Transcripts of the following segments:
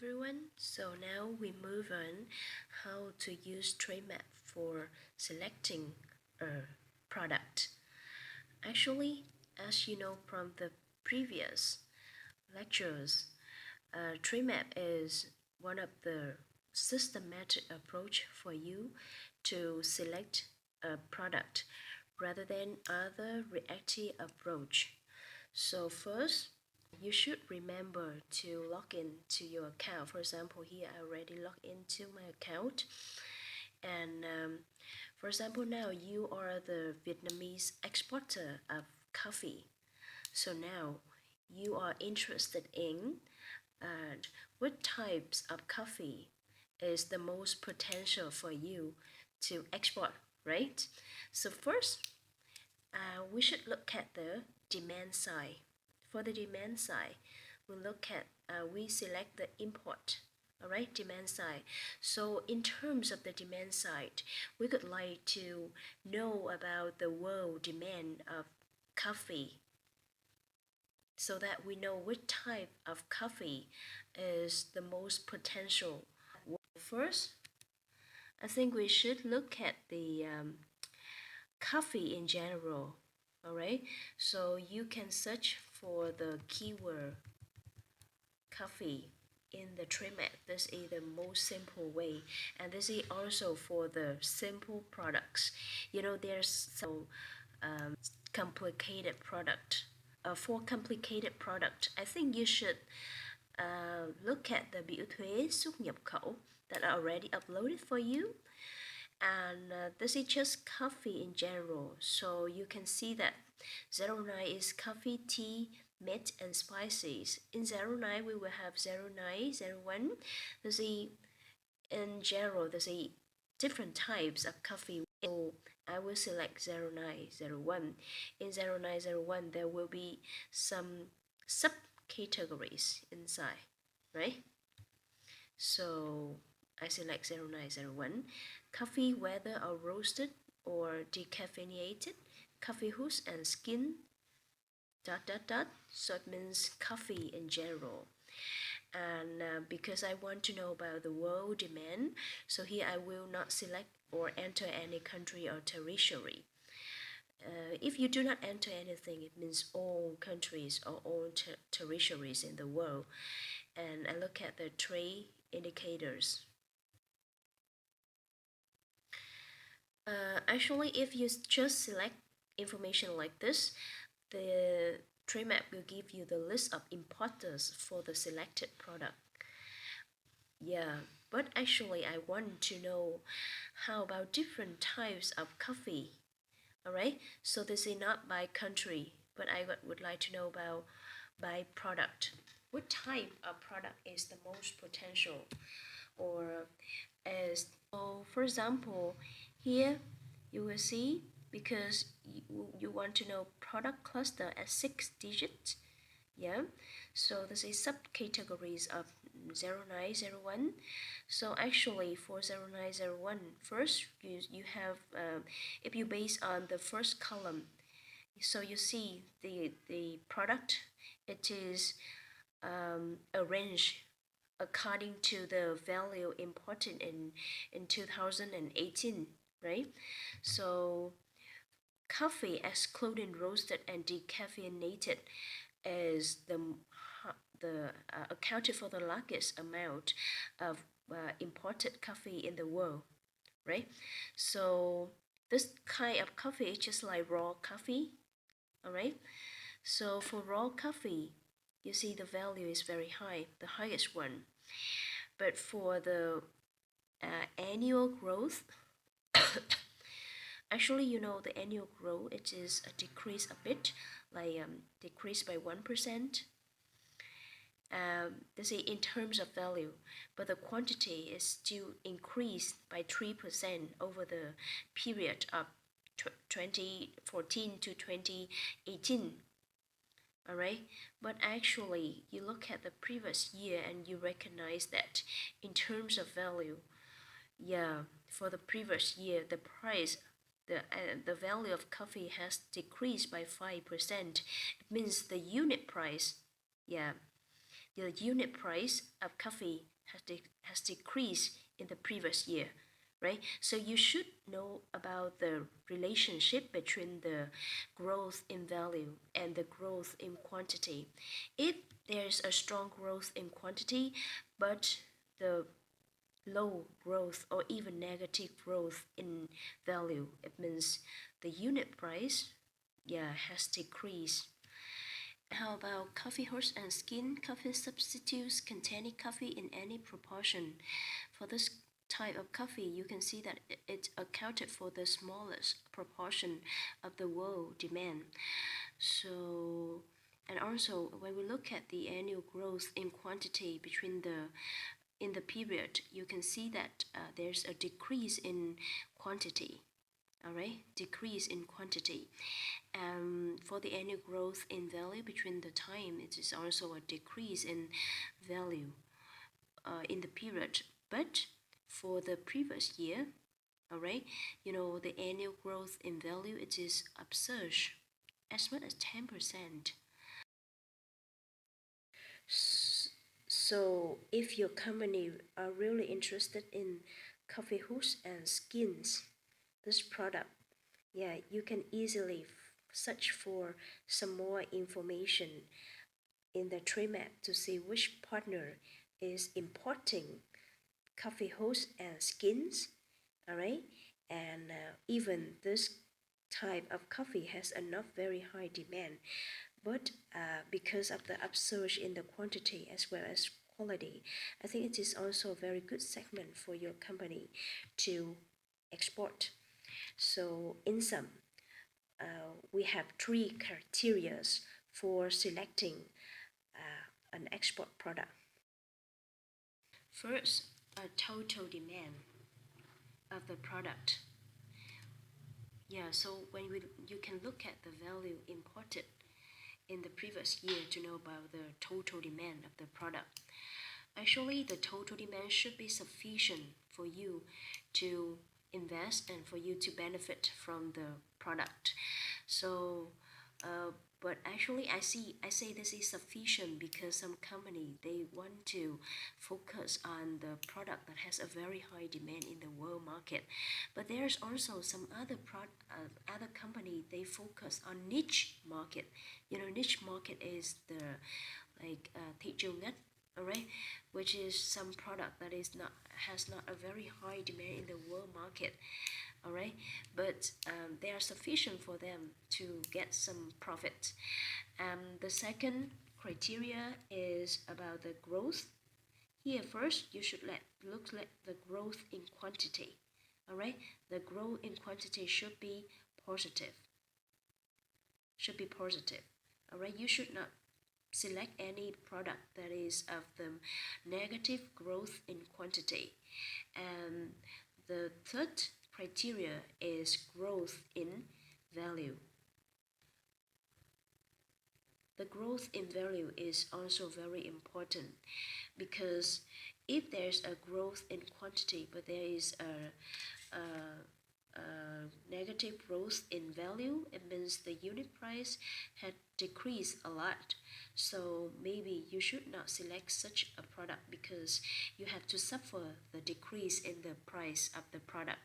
everyone. So now we move on how to use Trademap for selecting a product. Actually, as you know from the previous lectures, Trademap is one of the systematic approach for you to select a product rather than other reactive approach. So first, you should remember to log in to your account. For example, here I already logged into my account. And for example, now you are the Vietnamese exporter of coffee. So now you are interested in what types of coffee is the most potential for you to export, right? So first, we should look at the demand side. For the demand side, we select the import, all right, demand side. So in terms of the demand side, we could like to know about the world demand of coffee so that we know what type of coffee is the most potential. First, I think we should look at the coffee in general. All right, so you can search for the keyword coffee in the Trademap. This is the most simple way, and this is also for the simple products. You know, there's so complicated product. For complicated product, I think you should look at the biểu thuế xuất nhập khẩu that are already uploaded for you. And this is just coffee in general, so you can see that 09 is coffee, tea, meat and spices. In 09 we will have 09, 01. There's a, in general there's a different types of coffee, so I will select 09, 01. In 09, 01 there will be some subcategories inside, right? So I select 0901. Coffee, whether or roasted or decaffeinated, coffee hoods and skin, So it means coffee in general. And because I want to know about the world demand, so here I will not select or enter any country or territory. If you do not enter anything, it means all countries or all territories in the world. And I look at the trade indicators. Actually, if you just select information like this, the Trademap will give you the list of importers for the selected product. Yeah, but actually I want to know how about different types of coffee. Alright, so this is not by country, but I would like to know about by product. What type of product is the most potential? Or as, so for example, here you will see, because you want to know product cluster at 6 digits. Yeah, so this is subcategories of 0901. So actually for 0901, first you have if you base on the first column, so you see the product, it is arranged according to the value imported in 2018, right? So coffee excluding roasted and decaffeinated is the accounted for the largest amount of imported coffee in the world, right? So this kind of coffee is just like raw coffee, all right? So for raw coffee, you see the value is very high, the highest one. But for the annual growth, actually, you know, the annual growth, it is a decrease a bit, like decreased by 1%. This is in terms of value, but the quantity is still increased by 3% over the period of 2014 to 2018. All right, but actually you look at the previous year and you recognize that in terms of value, yeah, for the previous year the price, the value of coffee has decreased by 5%. It means the unit price, yeah, the unit price of coffee has decreased in the previous year, right? So you should know about the relationship between the growth in value and the growth in quantity. If there's a strong growth in quantity, but the low growth or even negative growth in value, it means the unit price, yeah, has decreased. How about coffee horse and skin coffee substitutes containing coffee in any proportion? For this type of coffee, you can see that it accounted for the smallest proportion of the world demand. So, and also when we look at the annual growth in quantity between the in the period, you can see that there's a decrease in quantity. All right, decrease in quantity. For the annual growth in value between the time, it is also a decrease in value in the period. But for the previous year, all right, the annual growth in value, it is upsurge as much as 10%. So if your company are really interested in coffee hoods and skins, this product, yeah, you can easily search for some more information in the Trademap to see which partner is importing coffee hoods and skins, all right? And even this type of coffee has a not very high demand, but because of the upsurge in the quantity as well as quality, I think it is also a very good segment for your company to export. So in sum, we have three criteria for selecting an export product. First, a total demand of the product. Yeah, so you can look at the value imported in the previous year to know about the total demand of the product. Actually, the total demand should be sufficient for you to invest and for you to benefit from the product. So, but actually, I say this is sufficient because some company they want to focus on the product that has a very high demand in the world market. But there's also some other company they focus on niche market. Niche market is the like thị trường ngách, alright, which is some product that has not a very high demand in the world market, alright, but they are sufficient for them to get some profit. The second criteria is about the growth. Here first, you should look at the growth in quantity, alright. The growth in quantity should be positive. Alright. You should not select any product that is of the negative growth in quantity. And the third criteria is growth in value. The growth in value is also very important because if there's a growth in quantity but there is a negative growth in value, it means the unit price had decreased a lot. So maybe you should not select such a product because you have to suffer the decrease in the price of the product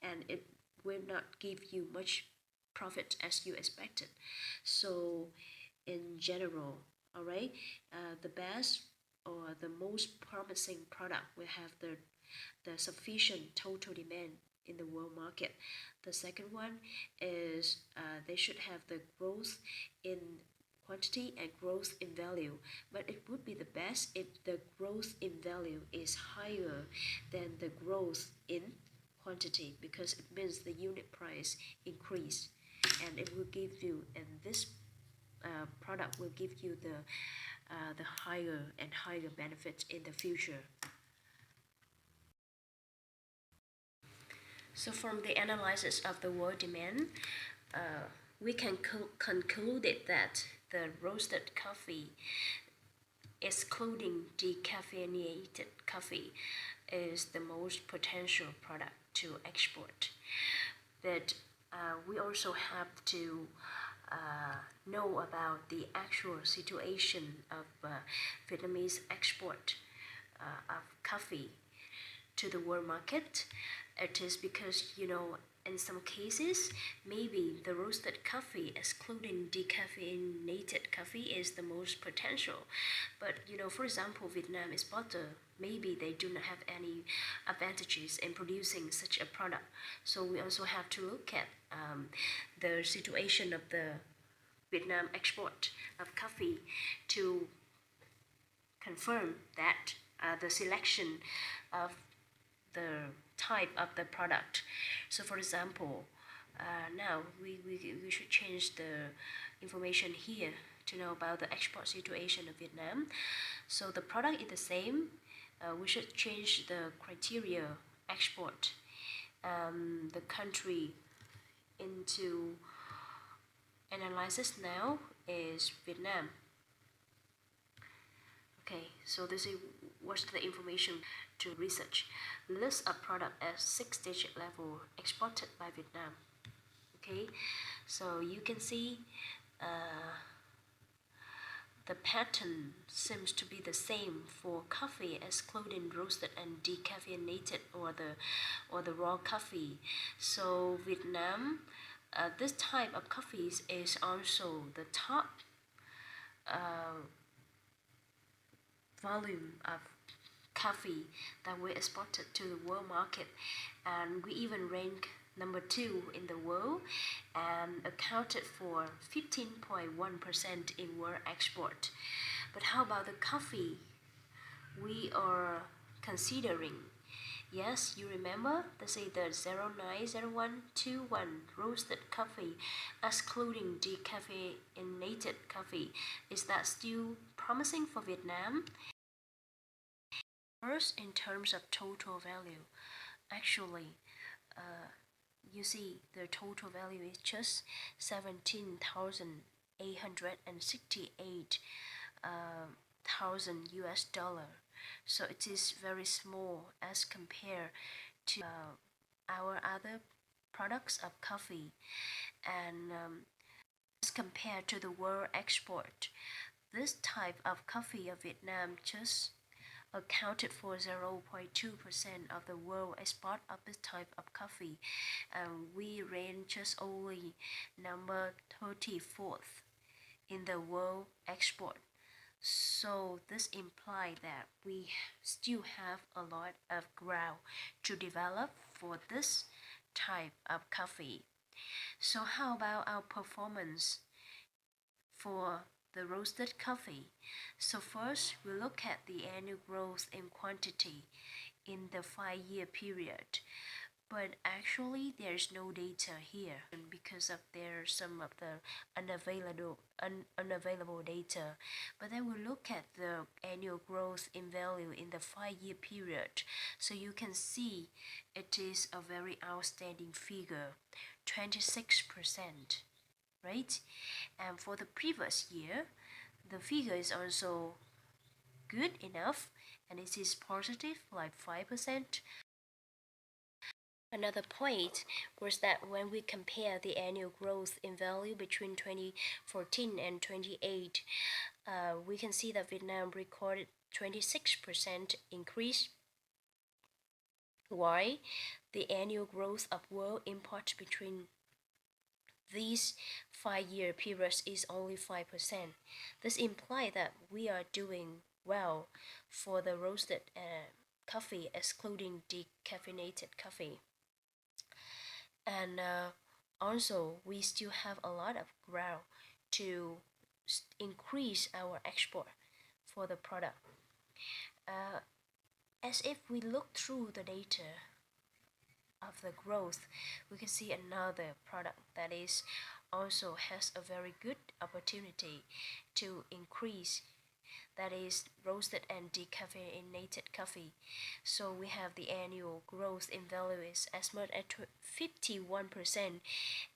and it will not give you much profit as you expected. So in general, all right, the best or the most promising product will have the sufficient total demand in the world market. The second one is they should have the growth in quantity and growth in value, but it would be the best if the growth in value is higher than the growth in quantity because it means the unit price increase and it will give you, and this product will give you the higher and higher benefits in the future. So from the analysis of the world demand, we can conclude that the roasted coffee, excluding decaffeinated coffee, is the most potential product to export. But we also have to know about the actual situation of Vietnamese export of coffee to the world market. It is because, in some cases, maybe the roasted coffee, excluding decaffeinated coffee, is the most potential. But, for example, Vietnam is butter. Maybe they do not have any advantages in producing such a product. So we also have to look at the situation of the Vietnam export of coffee to confirm that the selection of the type of the product. So for example, now we should change the information here to know about the export situation of Vietnam. So the product is the same. We should change the criteria export the country into analysis now is Vietnam. Okay, so this is what's the information to research. List a product at 6-digit level exported by Vietnam. Okay, so you can see the pattern seems to be the same for coffee, excluding roasted and decaffeinated or the raw coffee. So Vietnam, this type of coffees is also the top volume of coffee that we exported to the world market, and we even rank number 2 in the world and accounted for 15.1% in world export. But how about the coffee we are considering? Yes, you remember they say the 090121 roasted coffee excluding decaffeinated coffee. Is that still promising for Vietnam? First, in terms of total value, actually, you see the total value is just 17,868 thousand US dollar. So it is very small as compared to our other products of coffee, and as compared to the world export, this type of coffee of Vietnam just accounted for 0.2% of the world export of this type of coffee, and we rank just only number 34th in the world export. So this implies that we still have a lot of ground to develop for this type of coffee. So how about our performance for the roasted coffee? So first we look at the annual growth in quantity in the 5-year period. But actually there's no data here because of there's some of the unavailable data. But then we look at the annual growth in value in the 5-year period. So you can see it is a very outstanding figure, 26%, right? And for the previous year, the figure is also good enough, and it is positive like 5%. Another point was that when we compare the annual growth in value between 2014 and 2018, we can see that Vietnam recorded 26% increase. Why? The annual growth of world imports between these 5-year periods is only 5%. This implies that we are doing well for the roasted coffee, excluding decaffeinated coffee. And also, we still have a lot of ground to increase our export for the product. As if we look through the data of the growth, we can see another product that is also has a very good opportunity to increase, that is roasted and decaffeinated coffee. So we have the annual growth in value is as much as 51%,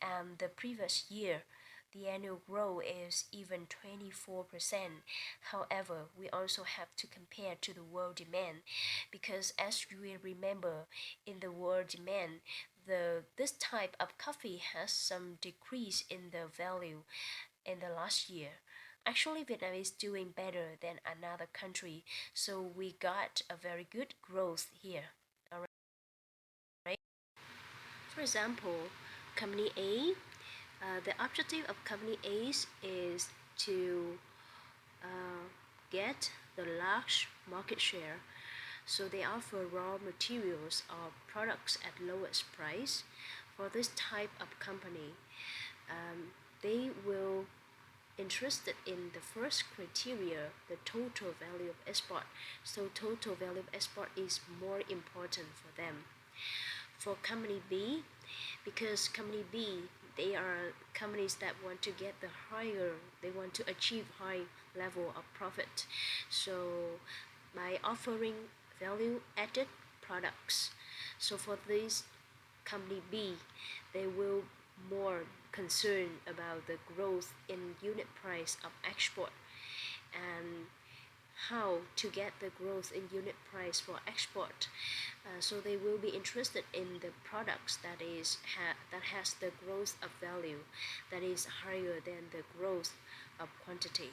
and the previous year the annual growth is even 24%. However, we also have to compare to the world demand, because as we remember, in the world demand this type of coffee has some decrease in the value in the last year. Actually, Vietnam is doing better than another country, so we got a very good growth here. All right. For example, Company A, the objective of Company A is to uh, get the large market share. So they offer raw materials or products at lowest price. For this type of company, they will interested in the first criteria, the total value of export. So total value of export is more important for them. For company B, because company B, they are companies that want to get the higher, they want to achieve high level of profit. So by offering value added products, so for this company B, they will more concerned about the growth in unit price of export and how to get the growth in unit price for export. So they will be interested in the products that has the growth of value that is higher than the growth of quantity.